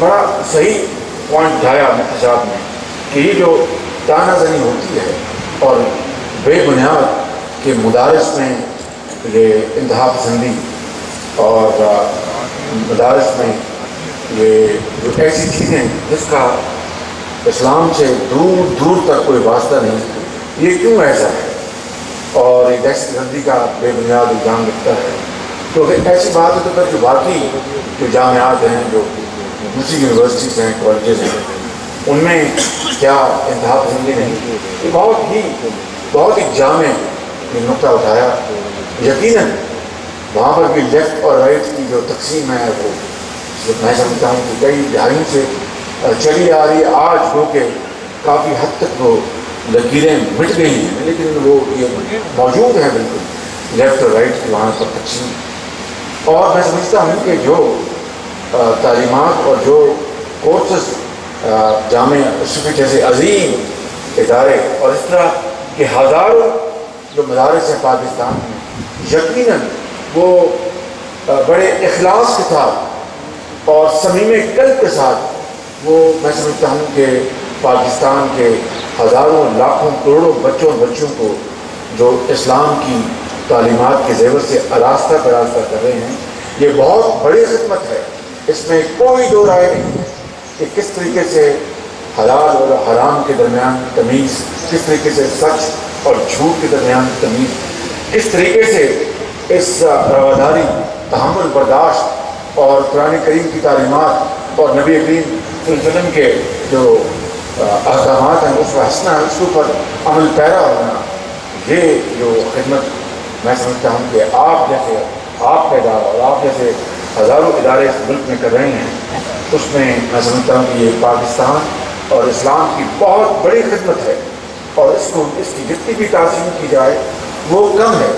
بڑا صحیح پوائنٹ اٹھایا احتجاج میں کہ یہ جو تانہ زنی ہوتی ہے اور بے بنیاد کے مدارس میں یہ انتہا پسندی اور مدارس میں یہ جو ایسی چیزیں جس کا اسلام سے دور دور تک کوئی واسطہ نہیں، یہ کیوں ایسا ہے اور یہ دہشت گردی کا بے بنیاد الزام رکھتا ہے؟ تو اگر ایسی بات ہے تو پھر جو باقی جو جامعات ہیں، جو دوسری یونیورسٹیز ہیں، کالجز ہیں، ان میں کیا انتہا پسندی نہیں؟ یہ بہت ہی جامع یہ نقطہ اٹھایا۔ یقیناً وہاں پر بھی لیفٹ اور رائٹ کی جو تقسیم ہے وہ میں سمجھتا ہوں کہ کئی دہائیوں سے چلی آ رہی ہے، آج ہو کے کافی حد تک وہ لکیریں مٹ گئی ہیں، لیکن وہ یہ موجود ہیں بالکل لیفٹ اور رائٹ کی وہاں پر تقسیم۔ اور میں سمجھتا ہوں کہ جو تعلیمات اور جو کورسز جامعہ یوسفی جیسے عظیم ادارے اور اس طرح کے ہزاروں جو مدارس ہیں پاکستان میں، یقیناً وہ بڑے اخلاص کے ساتھ اور صمیم قلب کے ساتھ وہ میں سمجھتا ہوں کہ پاکستان کے ہزاروں لاکھوں کروڑوں بچوں اور بچیوں کو جو اسلام کی تعلیمات کے زیور سے آراستہ براستہ کر رہے ہیں، یہ بہت بڑی خدمت ہے۔ اس میں کوئی دو رائے نہیں کہ کس طریقے سے حلال اور حرام کے درمیان تمیز، کس طریقے سے سچ اور جھوٹ کے درمیان تمیز، کس طریقے سے اس رواداری، تحمل، برداشت اور قرآن کریم کی تعلیمات اور نبی کریم صلی اللہ علیہ وسلم کے جو احکامات ہیں اس کا حسنہ ہے، اس کے اوپر عمل پیرا ہونا، یہ جو خدمت میں سمجھتا ہوں کہ آپ جیسے آپ کا ادارہ اور آپ جیسے ہزاروں ادارے اس ملک میں کر رہے ہیں، اس میں سمجھتا ہوں کہ یہ پاکستان اور اسلام کی بہت بڑی خدمت ہے، اور اس کی جتنی بھی تعظیم کی جائے وہ کم ہے۔